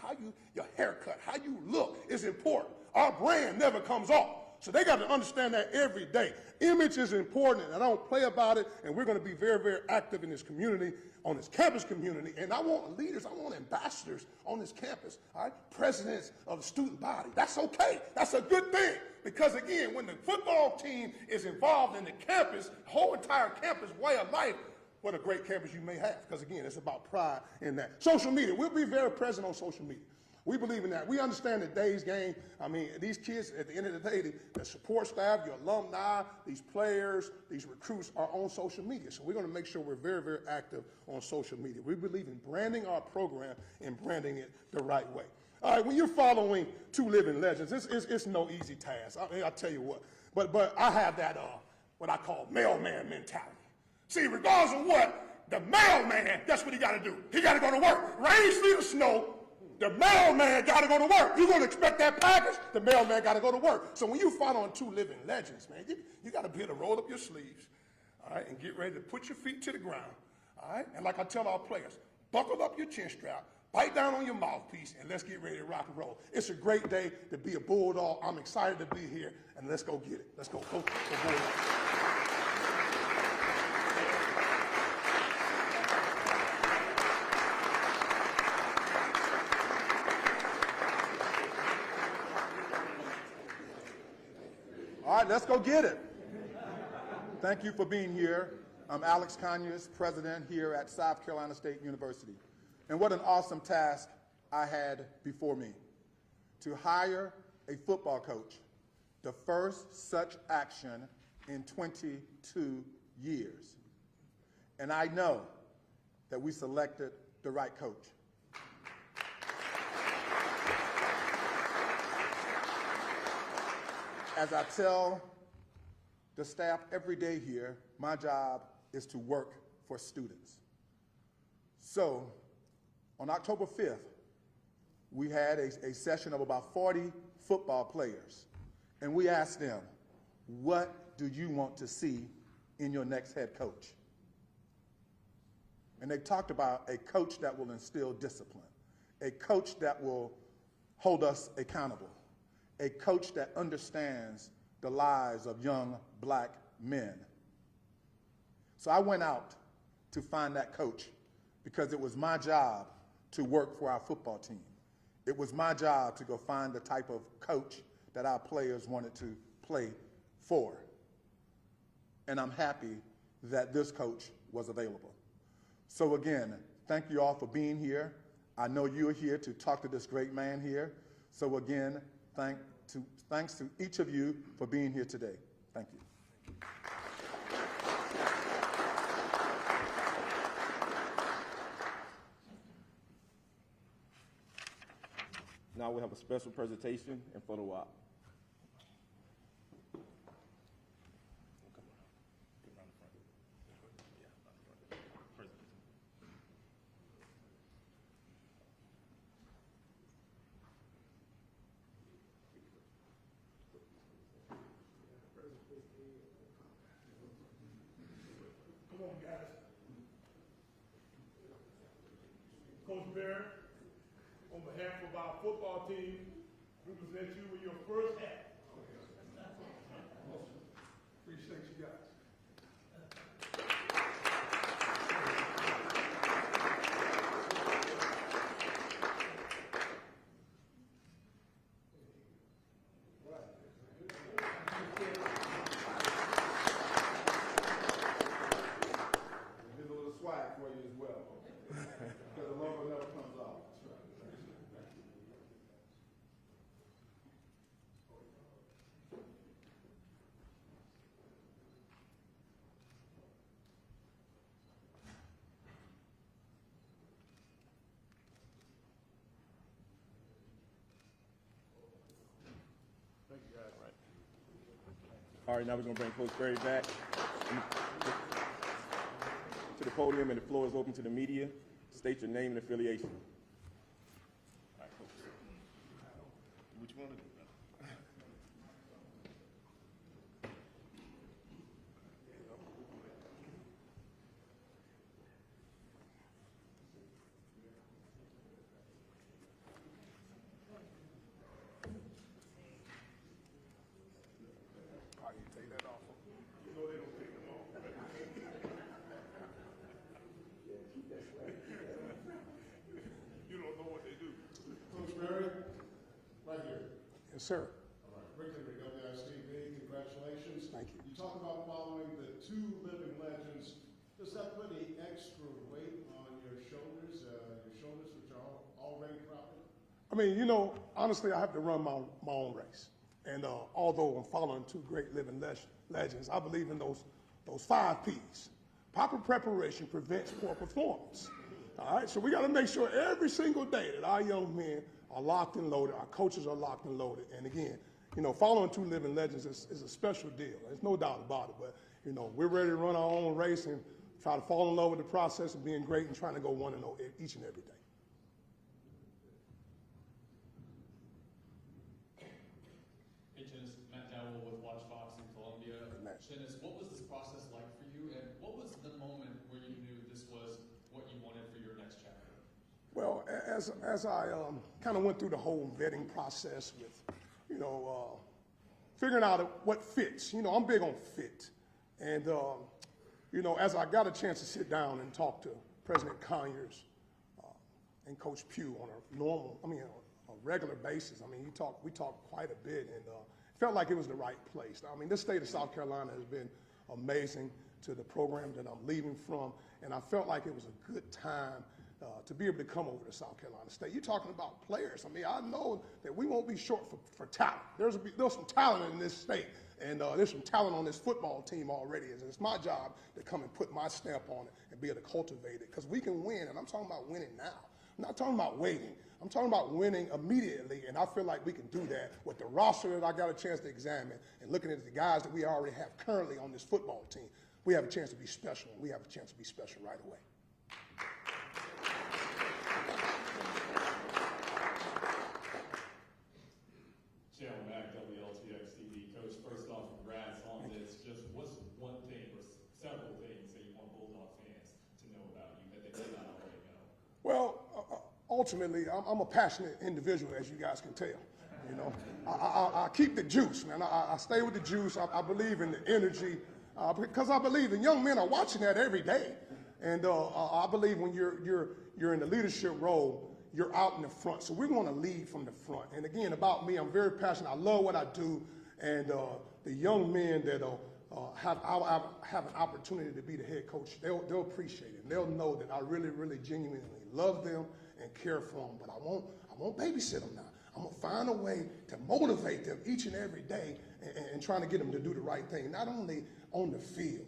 B: your haircut, how you look is important. Our brand never comes off. So they got to understand that every day. Image is important, and I don't play about it, and we're going to be very, very active in this community, on this campus community, and I want leaders, I want ambassadors on this campus, all right? Presidents of the student body. That's okay. That's a good thing, because again, when the football team is involved in the campus, the whole entire campus way of life, what a great campus you may have, because again, it's about pride in that. Social media, we'll be very present on social media. We believe in that. We understand today's game. I mean, these kids, at the end of the day, the support staff, your alumni, these players, these recruits are on social media. So we're going to make sure we're very, very active on social media. We believe in branding our program and branding it the right way. All right, when you're following two living legends, it's no easy task. I'll tell you what. But I have that, what I call mailman mentality. See, regardless of what, the mailman, that's what he got to do. He got to go to work. Rain, sleet, or snow, the mailman got to go to work. You're going to expect that package, the mailman got to go to work. So when you follow on two living legends, man, you got to be able to roll up your sleeves, all right, and get ready to put your feet to the ground, all right? And like I tell our players, buckle up your chin strap, bite down on your mouthpiece, and let's get ready to rock and roll. It's a great day to be a Bulldog. I'm excited to be here, and let's go get it. Let's go Bulldogs.
G: All right, let's go get it. Thank you for being here. I'm Alex Conyers, president here at South Carolina State University. And what an awesome task I had before me, to hire a football coach, the first such action in 22 years. And I know that we selected the right coach. As I tell the staff every day here, my job is to work for students. So on October 5th, we had a session of about 40 football players, and we asked them, what do you want to see in your next head coach? And they talked about a coach that will instill discipline, a coach that will hold us accountable, a coach that understands the lives of young black men. So I went out to find that coach because it was my job to work for our football team. It was my job to go find the type of coach that our players wanted to play for. And I'm happy that this coach was available. So again, thank you all for being here. I know you're here to talk to this great man here. So again, thanks to each of you for being here today. Thank you.
D: Now we have a special presentation and photo op.
F: Come on, guys. Coach Barrett, on behalf of our football team, we present you with your first hat.
B: Appreciate you guys.
G: Here's a little swag for you as well. Because the logo never comes off.
D: Thank you, guys. All right, now we're going to bring Coach Berry back to the podium, and the floor is open to the media. State your name and affiliation. All right, Coach. What you want to do?
B: Oh, you take that off.
F: You know they don't take them off. You don't know what they do.
H: Coach Barry, right here.
B: Yes, sir.
H: All right, Rick Henry, WICB, congratulations.
B: Thank you.
H: You talk about following the two living legends. Does that put any extra weight on your shoulders which are already proper?
B: I mean, you know, honestly, I have to run my own race. And although I'm following two great living legends, I believe in those 5 P's. Proper preparation prevents poor performance. All right, so we got to make sure every single day that our young men are locked and loaded, our coaches are locked and loaded. And again, you know, following two living legends is a special deal. There's no doubt about it. But, you know, we're ready to run our own race and try to fall in love with the process of being great and trying to go 1-0 each and every day.
I: Hey, Chennis, Matt Dowell with Watch Fox in Columbia.
B: Matt.
I: Chennis, what was this process like for you, and what was the moment where you knew this was what you wanted for your next chapter?
B: Well, as I kind of went through the whole vetting process with, you know, figuring out what fits. You know, I'm big on fit. And, you know, as I got a chance to sit down and talk to President Conyers and Coach Pugh on a regular basis, I mean, we talked quite a bit, and it felt like it was the right place. I mean, this state of South Carolina has been amazing to the program that I'm leaving from, and I felt like it was a good time to be able to come over to South Carolina State. You're talking about players. I mean, I know that we won't be short for talent. There's some talent in this state, and there's some talent on this football team already. And it's my job to come and put my stamp on it and be able to cultivate it, because we can win, and I'm talking about winning now. I'm not talking about waiting. I'm talking about winning immediately, and I feel like we can do that with the roster that I got a chance to examine and looking at the guys that we already have currently on this football team. We have a chance to be special, and we have a chance to be special right away.
I: Channel Mac, WLTX TV. Coach, first off, congrats on this. Just what's one thing or several things that you want Bulldog fans to know about you that they may not already know?
B: Well, ultimately, I'm a passionate individual, as you guys can tell. You know, I keep the juice, man. I stay with the juice. I believe in the energy because I believe, and young men are watching that every day. And I believe when you're in the leadership role, you're out in the front. So we're going to lead from the front. And again, about me, I'm very passionate. I love what I do. And the young men that I'll have an opportunity to be the head coach, they'll appreciate it. And they'll know that I really, really genuinely love them and care for them. But I won't babysit them now. I'm going to find a way to motivate them each and every day and trying to get them to do the right thing, not only on the field,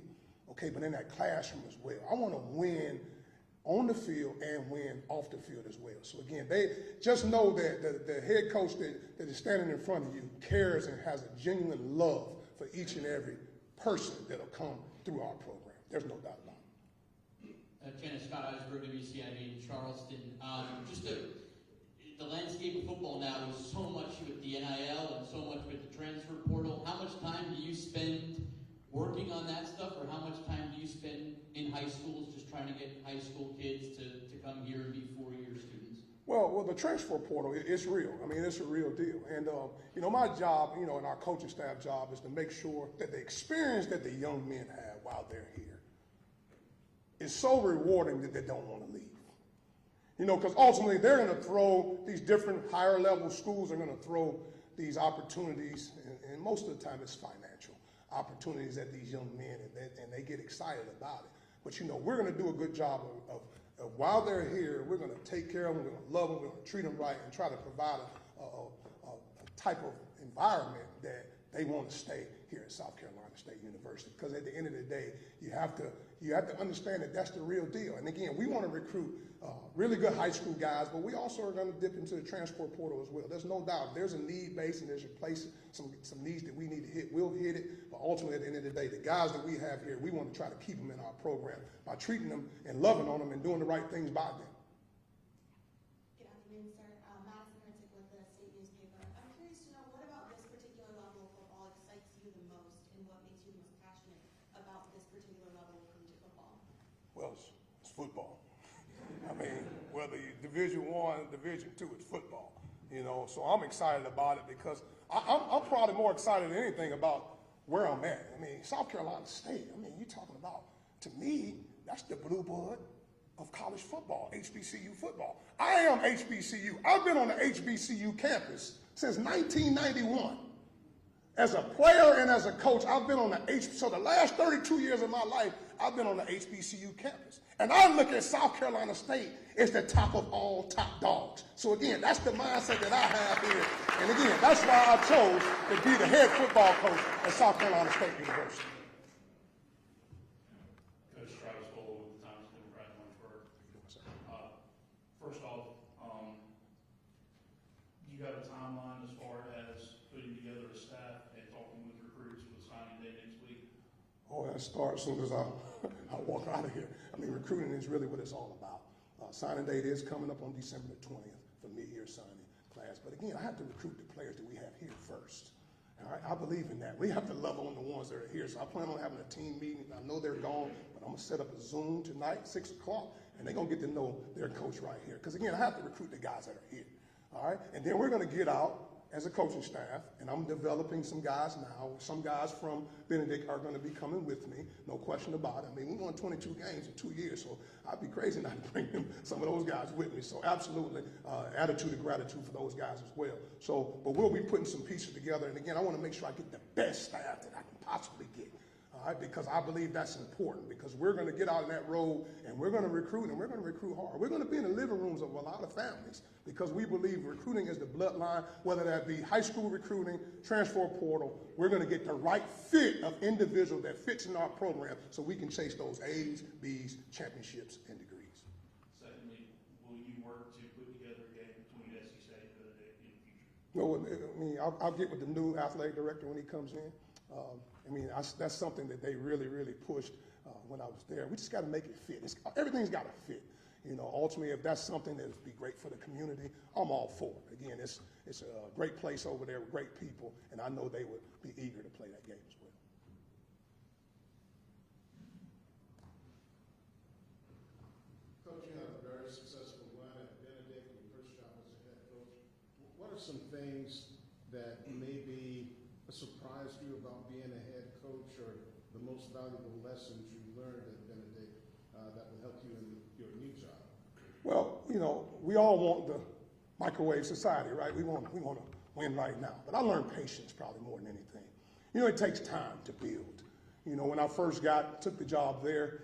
B: okay, but in that classroom as well. I want to win on the field and win off the field as well. So again, they just know that the head coach that is standing in front of you cares and has a genuine love for each and every person that'll come through our program. There's no doubt about it.
J: Chennis, Scott Eisberg, WCIB in Charleston. The landscape of football now is so much with the NIL and so much with the transfer portal. How much time do you spend working on that stuff, or how much time do you spend in trying to get high school kids to come here and be 4-year students?
B: Well, the transfer portal, it's real. I mean, it's a real deal. And, my job, and our coaching staff job is to make sure that the experience that the young men have while they're here is so rewarding that they don't want to leave. Because ultimately they're going to throw these different higher level schools are going to throw these opportunities, and most of the time it's financial opportunities at these young men, and they get excited about it. But we're going to do a good job of while they're here, we're going to take care of them, we're going to love them, we're going to treat them right, and try to provide a type of environment that they want to stay here at South Carolina State University. Because at the end of the day, you have to understand that that's the real deal. And again, we want to recruit really good high school guys, but we also are going to dip into the transport portal as well. There's no doubt. If there's a need base and there's a place, some needs that we need to hit, we'll hit it. But ultimately, at the end of the day, the guys that we have here, we want to try to keep them in our program by treating them and loving on them and doing the right things by them.
K: Good afternoon, sir. Madison Hertig with the State Newspaper. I'm curious to know, what about this particular level of football excites you the most, and what makes you the most passionate about this particular level of collegiate football?
B: Well, it's football. I mean, whether you Division I, Division II, it's football. So I'm excited about it because I'm probably more excited than anything about where I'm at. I mean, South Carolina State, you're talking about, to me, that's the blue blood of college football, HBCU football. I am HBCU. I've been on the HBCU campus since 1991. As a player and as a coach, I've been on so the last 32 years of my life, I've been on the HBCU campus. And I look at South Carolina State as the top of all top dogs. So again, that's the mindset that I have here. And again, that's why I chose to be the head football coach at South Carolina State University.
L: Coach Travis Cole with the Times Democrat in Lynchburg. First off, you got a timeline as far as putting together a staff and talking with recruits with signing day next week?
B: Oh, that starts as soon as I walk out of here. Recruiting is really what it's all about. Signing date is coming up on December the 20th for mid-year signing class. But again, I have to recruit the players that we have here first. All right, I believe in that. We have to love on the ones that are here. So I plan on having a team meeting. I know they're gone, but I'm going to set up a Zoom tonight, 6 o'clock, and they're going to get to know their coach right here. Because again, I have to recruit the guys that are here. All right, and then we're going to get out as a coaching staff, and I'm developing some guys now. Some guys from Benedict are going to be coming with me, no question about it. We won 22 games in 2 years, so I'd be crazy not to bring some of those guys with me. So absolutely, attitude of gratitude for those guys as well. So, but we'll be putting some pieces together, and again, I want to make sure I get the best staff that I can possibly get. All right, because I believe that's important, because we're going to get out on that road and we're going to recruit, and we're going to recruit hard. We're going to be in the living rooms of a lot of families because we believe recruiting is the bloodline, whether that be high school recruiting, transfer portal. We're going to get the right fit of individual that fits in our program so we can chase those A's, B's, championships, and degrees.
L: Secondly, will you work to put together a game between SC State and Benedict in the future?
B: No, I'll get with the new athletic director when he comes in. That's something that they really, really pushed when I was there. We just got to make it fit. Everything's got to fit. Ultimately, if that's something that would be great for the community, I'm all for it. Again, it's a great place over there with great people, and I know they would be eager to play that game as well.
H: Coach, you have a very successful run at Benedict and your first job as a head coach. What are some things that maybe surprised you about being a head coach, or the most valuable lessons you learned at Benedict that will help you in your new job?
B: Well, we all want the microwave society, right? We want to win right now. But I learned patience probably more than anything. It takes time to build. When I first took the job there,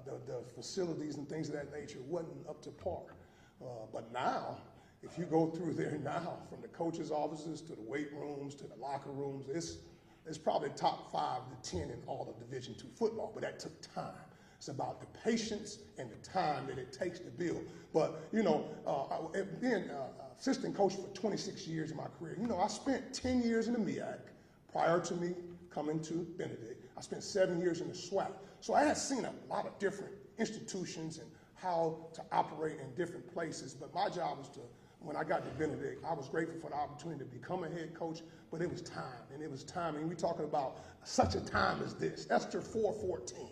B: the facilities and things of that nature wasn't up to par. But now, if you go through there now, from the coaches' offices to the weight rooms to the locker rooms, it's probably top 5 to 10 in all of Division II football, but that took time. It's about the patience and the time that it takes to build. But, being assistant coach for 26 years in my career, I spent 10 years in the MEAC prior to me coming to Benedict. I spent 7 years in the SWAC. So I had seen a lot of different institutions and how to operate in different places, but my job was when I got to Benedict, I was grateful for the opportunity to become a head coach, but it was time, and it was time. And we're talking about such a time as this. Esther 4:14.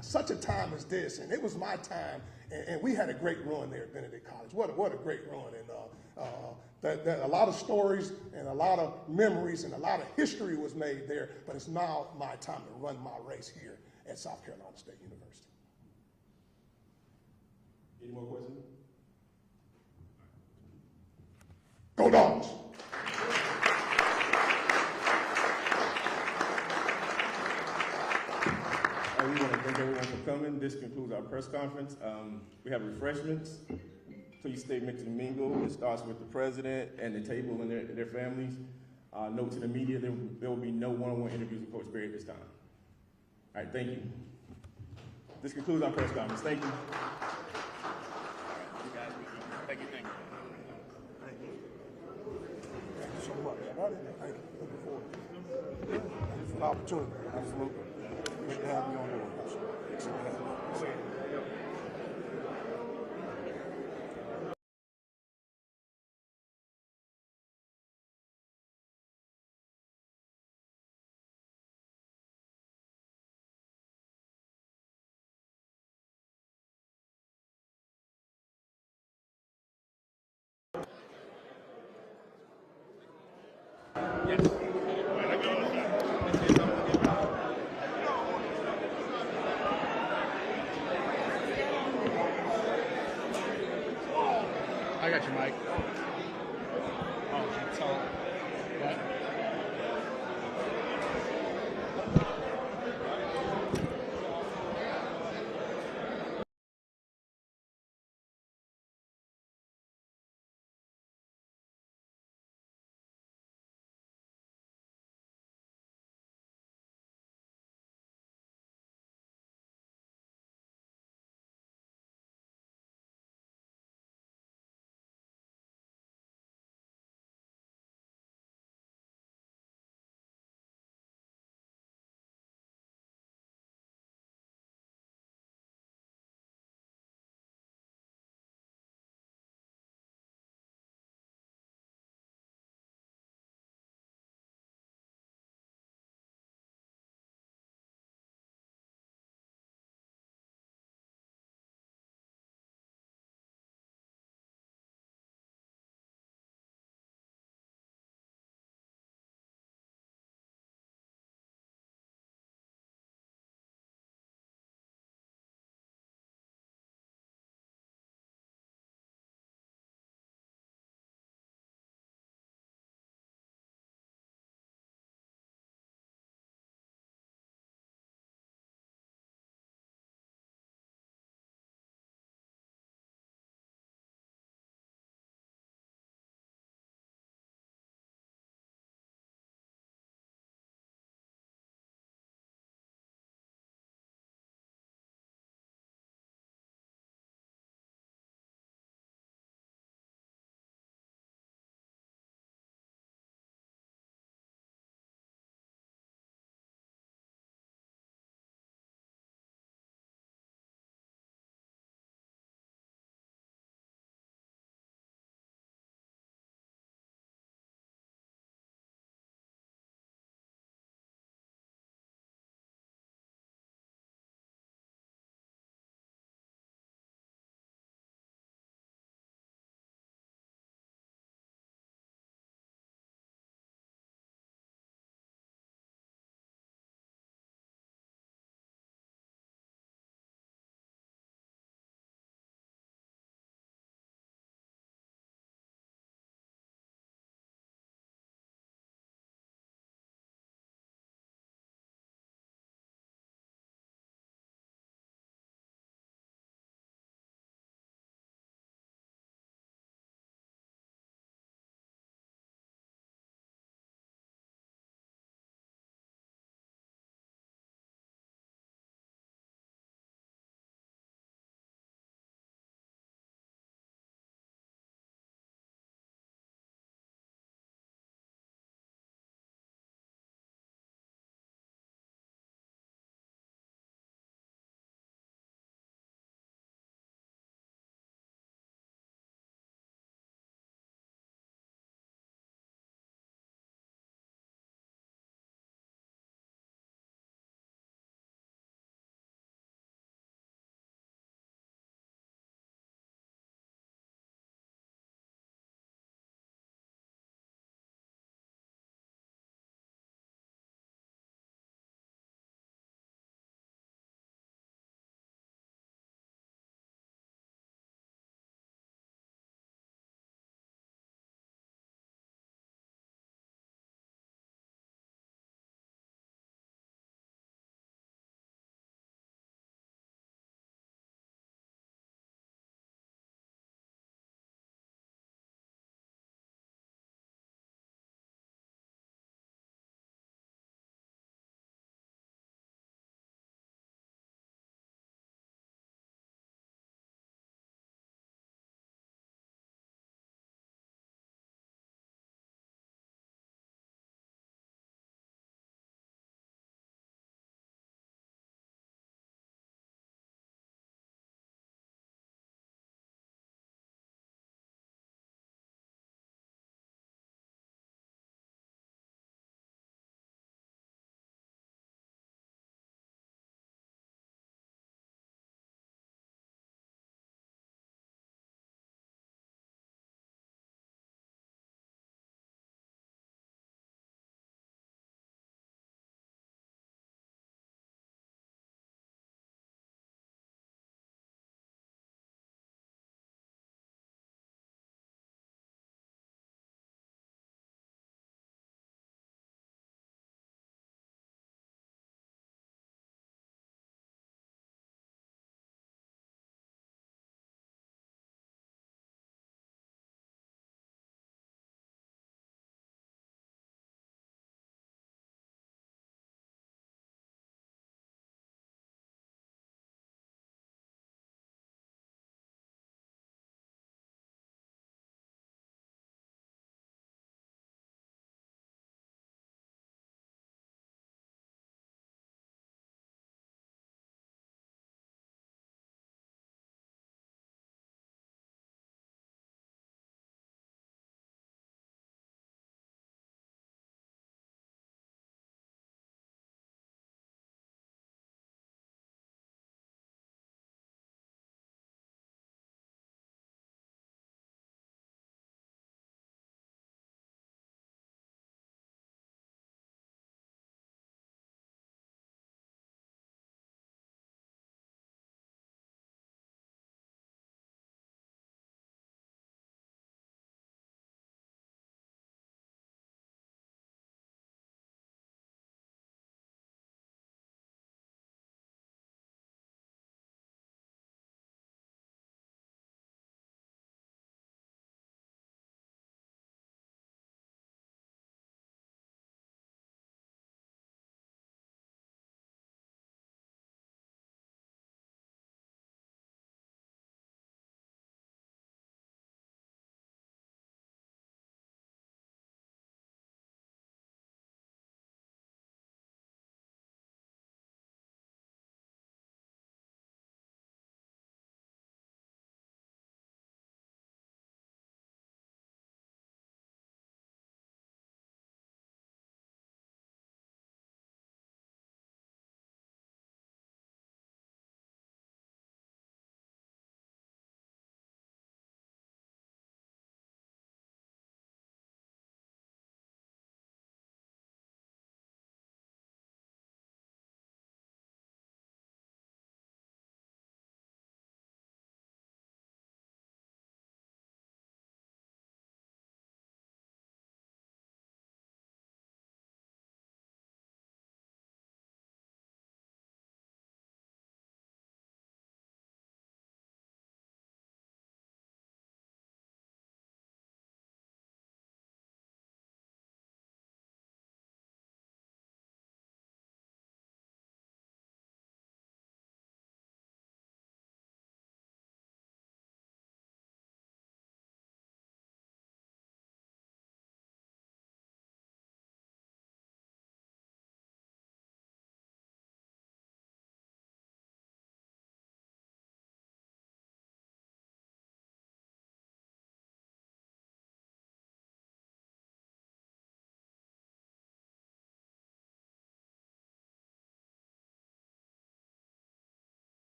B: such a time as this, and it was my time, and we had a great run there at Benedict College. What a great run, and that a lot of stories and a lot of memories and a lot of history was made there, but it's now my time to run my race here at South Carolina State University.
D: Any more questions?
B: Go Dogs!
D: We want to thank everyone for coming. This concludes our press conference. We have refreshments. Please stay mixed and mingle. It starts with the president and the table and their families. Note to the media, there will be no one-on-one interviews with Coach Berry at this time. All right, thank you. This concludes our press conference. Thank you.
B: Thank you so much. Thank you. Looking forward to it. Thank you for the opportunity. Absolutely. Good to have you on board. Good to have you.